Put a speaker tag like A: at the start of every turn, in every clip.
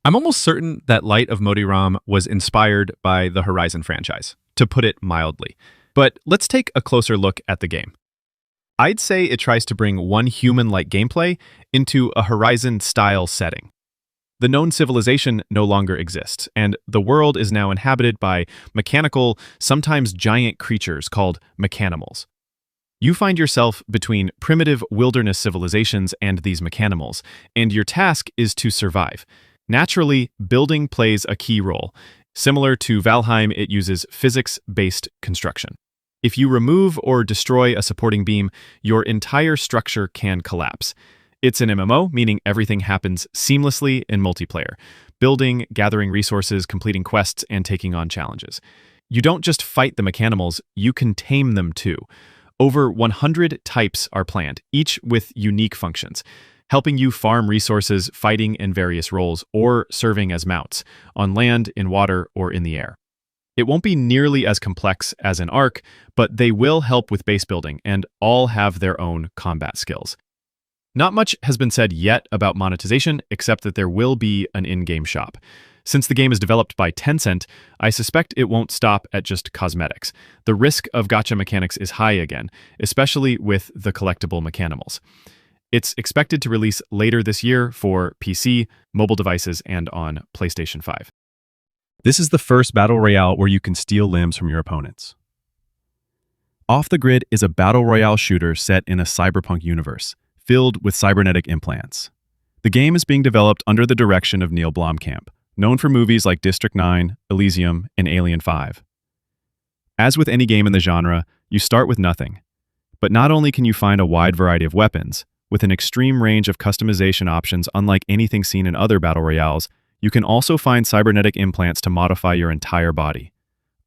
A: I'm almost certain that Light of Modiram was inspired by the Horizon franchise, to put it mildly. But let's take a closer look at the game. I'd say it tries to bring one human-like gameplay into a Horizon-style setting. The known civilization no longer exists, and the world is now inhabited by mechanical, sometimes giant creatures called mechanimals. You find yourself between primitive wilderness civilizations and these mechanimals, and your task is to survive. Naturally, building plays a key role. Similar to Valheim, it uses physics-based construction. If you remove or destroy a supporting beam, your entire structure can collapse. It's an MMO, meaning everything happens seamlessly in multiplayer. Building, gathering resources, completing quests, and taking on challenges. You don't just fight the mechanimals, you can tame them too. Over 100 types are planned, each with unique functions, helping you farm resources, fighting in various roles, or serving as mounts, on land, in water, or in the air. It won't be nearly as complex as an Ark, but they will help with base building, and all have their own combat skills. Not much has been said yet about monetization, except that there will be an in-game shop. Since the game is developed by Tencent, I suspect it won't stop at just cosmetics. The risk of gacha mechanics is high again, especially with the collectible mechanimals. It's expected to release later this year for PC, mobile devices, and on PlayStation 5.
B: This is the first battle royale where you can steal limbs from your opponents. Off the Grid is a battle royale shooter set in a cyberpunk universe, filled with cybernetic implants. The game is being developed under the direction of Neil Blomkamp, known for movies like District 9, Elysium, and Alien 5. As with any game in the genre, you start with nothing. But not only can you find a wide variety of weapons, with an extreme range of customization options unlike anything seen in other battle royales, you can also find cybernetic implants to modify your entire body.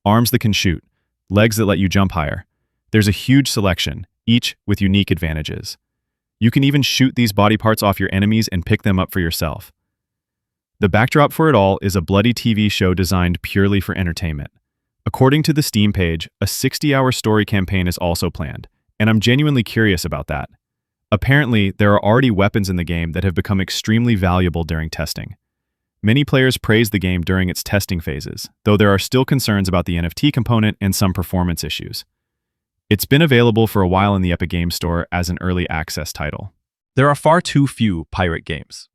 B: Arms that can shoot, legs that let you jump higher. There's a huge selection, each with unique advantages. You can even shoot these body parts off your enemies and pick them up for yourself. The backdrop for it all is a bloody TV show designed purely for entertainment. According to the Steam page, a 60-hour story campaign is also planned, and I'm genuinely curious about that. Apparently, there are already weapons in the game that have become extremely valuable during testing. Many players praise the game during its testing phases, though there are still concerns about the NFT component and some performance issues. It's been available for a while in the Epic Games Store as an early access title.
A: There are far too few pirate games.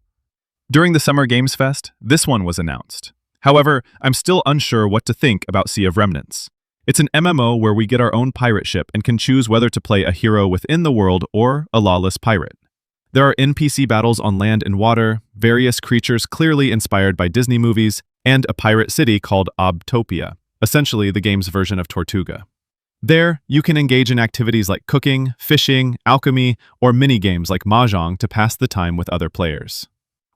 A: During the Summer Games Fest, this one was announced. However, I'm still unsure what to think about Sea of Remnants. It's an MMO where we get our own pirate ship and can choose whether to play a hero within the world or a lawless pirate. There are NPC battles on land and water, various creatures clearly inspired by Disney movies, and a pirate city called Obtopia, essentially the game's version of Tortuga. There, you can engage in activities like cooking, fishing, alchemy, or mini-games like Mahjong to pass the time with other players.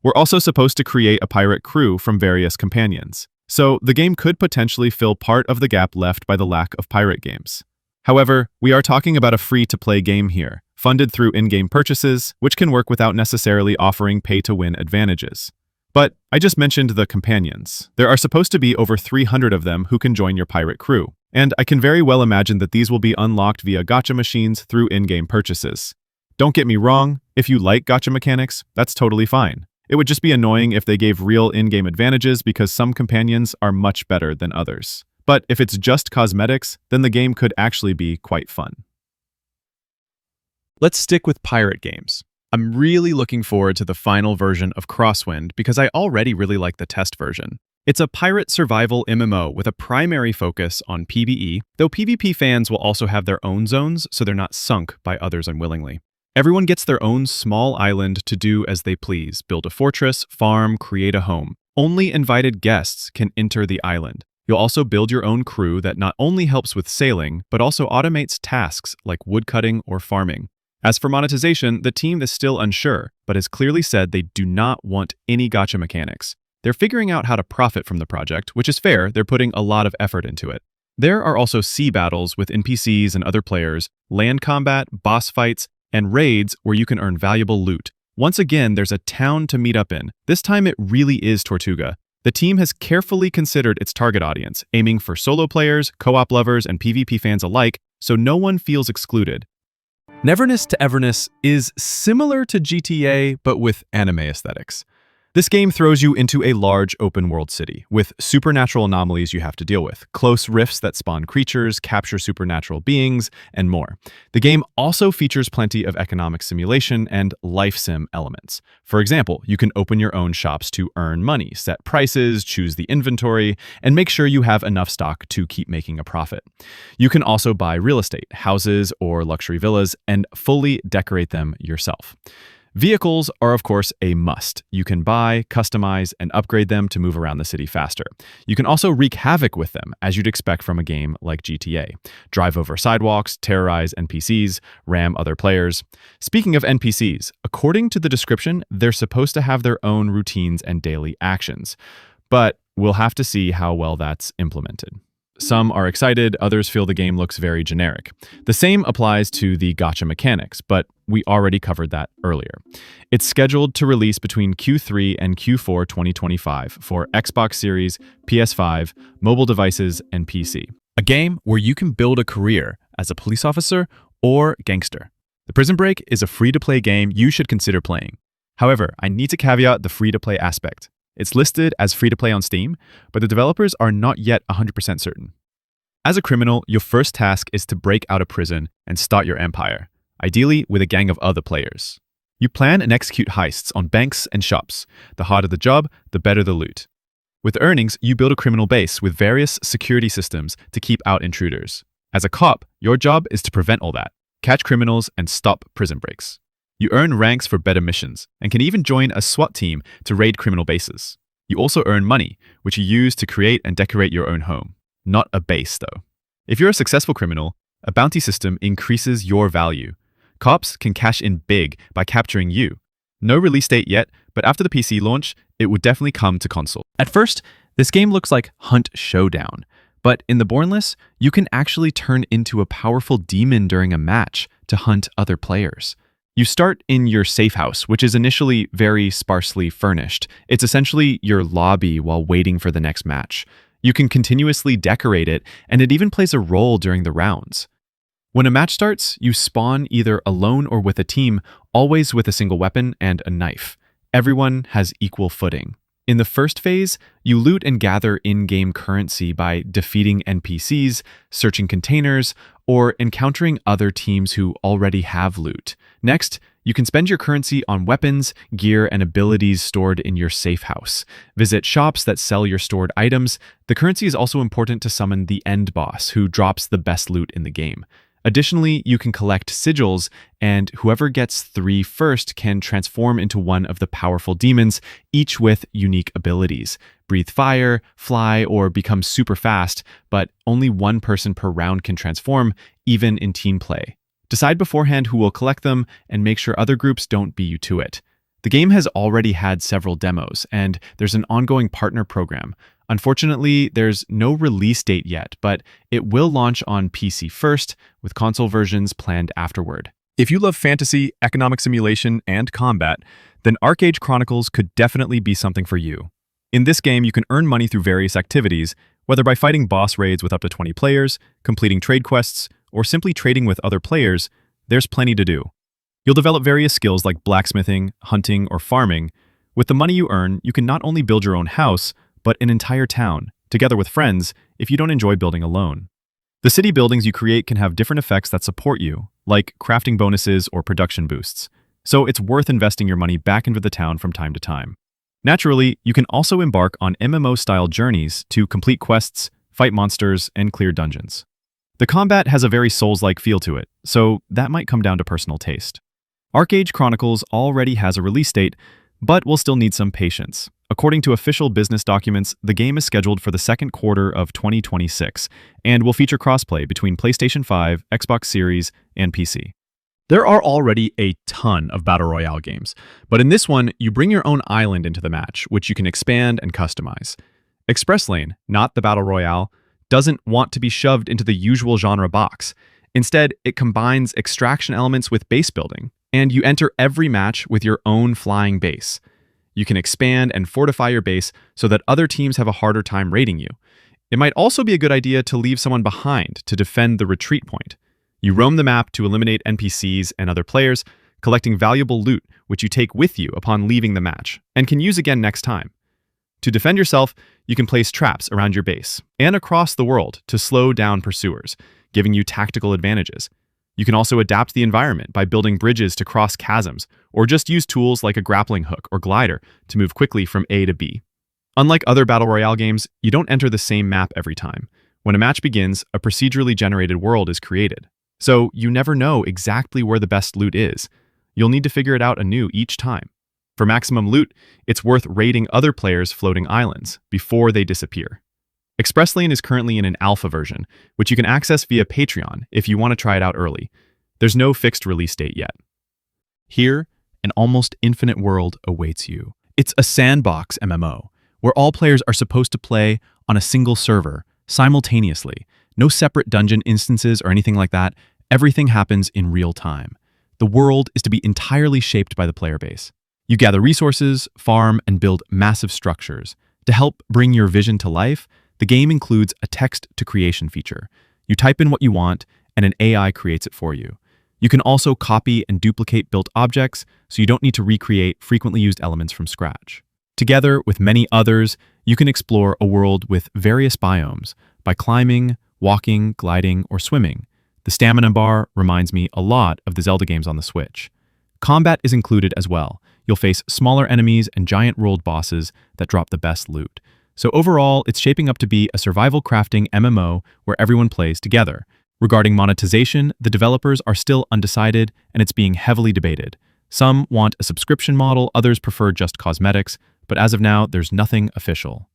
A: We're also supposed to create a pirate crew from various companions, so the game could potentially fill part of the gap left by the lack of pirate games. However, we are talking about a free-to-play game here, funded through in-game purchases, which can work without necessarily offering pay-to-win advantages. But I just mentioned the companions. There are supposed to be over 300 of them who can join your pirate crew, and I can very well imagine that these will be unlocked via gacha machines through in-game purchases. Don't get me wrong, if you like gacha mechanics, that's totally fine. It would just be annoying if they gave real in-game advantages because some companions are much better than others. But if it's just cosmetics, then the game could actually be quite fun.
B: Let's stick with pirate games. I'm really looking forward to the final version of Crosswind because I already really like the test version. It's a pirate survival MMO with a primary focus on PvE, though PvP fans will also have their own zones so they're not sunk by others unwillingly. Everyone gets their own small island to do as they please, build a fortress, farm, create a home. Only invited guests can enter the island. You'll also build your own crew that not only helps with sailing, but also automates tasks like woodcutting or farming. As for monetization, the team is still unsure, but has clearly said they do not want any gacha mechanics. They're figuring out how to profit from the project, which is fair, they're putting a lot of effort into it. There are also sea battles with NPCs and other players, land combat, boss fights, and raids where you can earn valuable loot. Once again, there's a town to meet up in. This time it really is Tortuga. The team has carefully considered its target audience, aiming for solo players, co-op lovers, and PvP fans alike, so no one feels excluded.
A: Neverness to Everness is similar to GTA, but with anime aesthetics.
B: This game throws you into a large open-world city with supernatural anomalies you have to deal with, close rifts that spawn creatures, capture supernatural beings, and more. The game also features plenty of economic simulation and life sim elements. For example, you can open your own shops to earn money, set prices, choose the inventory, and make sure you have enough stock to keep making a profit. You can also buy real estate, houses, or luxury villas, and fully decorate them yourself. Vehicles are, of course, a must. You can buy, customize, and upgrade them to move around the city faster. You can also wreak havoc with them, as you'd expect from a game like GTA. Drive over sidewalks, terrorize NPCs, ram other players. Speaking of NPCs, according to the description, they're supposed to have their own routines and daily actions. But we'll have to see how well that's implemented. Some are excited, others feel the game looks very generic. The same applies to the gacha mechanics, but we already covered that earlier. It's scheduled to release between Q3 and Q4 2025 for Xbox Series, PS5, mobile devices, and PC. A game where you can build a career as a police officer or gangster. The Prison Break is a free-to-play game you should consider playing. However, I need to caveat the free-to-play aspect. It's listed as free-to-play on Steam, but the developers are not yet 100% certain. As a criminal, your first task is to break out of prison and start your empire, ideally with a gang of other players. You plan and execute heists on banks and shops. The harder the job, the better the loot. With earnings, you build a criminal base with various security systems to keep out intruders. As a cop, your job is to prevent all that, catch criminals, and stop prison breaks. You earn ranks for better missions, and can even join a SWAT team to raid criminal bases. You also earn money, which you use to create and decorate your own home. Not a base, though. If you're a successful criminal, a bounty system increases your value. Cops can cash in big by capturing you. No release date yet, but after the PC launch, it would definitely come to console. At first, this game looks like Hunt Showdown, but in the Bornless, you can actually turn into a powerful demon during a match to hunt other players. You start in your safe house, which is initially very sparsely furnished. It's essentially your lobby while waiting for the next match. You can continuously decorate it, and it even plays a role during the rounds. When a match starts, you spawn either alone or with a team, always with a single weapon and a knife. Everyone has equal footing. In the first phase, you loot and gather in-game currency by defeating NPCs, searching containers, or encountering other teams who already have loot. Next, you can spend your currency on weapons, gear, and abilities stored in your safe house. Visit shops that sell your stored items. The currency is also important to summon the end boss, who drops the best loot in the game. Additionally, you can collect sigils, and whoever gets 3 first can transform into one of the powerful demons, each with unique abilities. Breathe fire, fly, or become super fast, but only one person per round can transform, even in team play. Decide beforehand who will collect them, and make sure other groups don't beat you to it. The game has already had several demos, and there's an ongoing partner program. Unfortunately, there's no release date yet, but it will launch on PC first, with console versions planned afterward. If you love fantasy, economic simulation, and combat, then ArcheAge Chronicles could definitely be something for you. In this game, you can earn money through various activities, whether by fighting boss raids with up to 20 players, completing trade quests, or simply trading with other players. There's plenty to do. You'll develop various skills like blacksmithing, hunting, or farming. With the money you earn, you can not only build your own house, but an entire town, together with friends, if you don't enjoy building alone. The city buildings you create can have different effects that support you, like crafting bonuses or production boosts. So it's worth investing your money back into the town from time to time. Naturally, you can also embark on MMO-style journeys to complete quests, fight monsters, and clear dungeons. The combat has a very Souls-like feel to it, so that might come down to personal taste. ArcheAge Chronicles already has a release date, but will still need some patience. According to official business documents, the game is scheduled for the second quarter of 2026 and will feature crossplay between PlayStation 5, Xbox Series, and PC. There are already a ton of Battle Royale games, but in this one, you bring your own island into the match, which you can expand and customize. Express Lane, not the Battle Royale, doesn't want to be shoved into the usual genre box. Instead, it combines extraction elements with base building, and you enter every match with your own flying base. You can expand and fortify your base so that other teams have a harder time raiding you. It might also be a good idea to leave someone behind to defend the retreat point. You roam the map to eliminate NPCs and other players,
A: collecting valuable loot which you take with you upon leaving the match and can use again next time. To defend yourself, you can place traps around your base and across the world to slow down pursuers, giving you tactical advantages. You can also adapt the environment by building bridges to cross chasms, or just use tools like a grappling hook or glider to move quickly from A to B. Unlike other Battle Royale games, you don't enter the same map every time. When a match begins, a procedurally generated world is created. So you never know exactly where the best loot is. You'll need to figure it out anew each time. For maximum loot, it's worth raiding other players' floating islands before they disappear. Express Lane is currently in an alpha version, which you can access via Patreon if you want to try it out early. There's no fixed release date yet. Here, an almost infinite world awaits you. It's a sandbox MMO, where all players are supposed to play on a single server, simultaneously. No separate dungeon instances or anything like that. Everything happens in real time. The world is to be entirely shaped by the player base. You gather resources, farm, and build massive structures. To help bring your vision to life, the game includes a text-to-creation feature. You type in what you want, and an AI creates it for you. You can also copy and duplicate built objects, so you don't need to recreate frequently used elements from scratch. Together with many others, you can explore a world with various biomes by climbing, walking, gliding, or swimming. The stamina bar reminds me a lot of the Zelda games on the Switch. Combat is included as well. You'll face smaller enemies and giant world bosses that drop the best loot. So overall, it's shaping up to be a survival crafting MMO where everyone plays together. Regarding monetization, the developers are still undecided, and it's being heavily debated. Some want a subscription model, others prefer just cosmetics, but as of now, there's nothing official.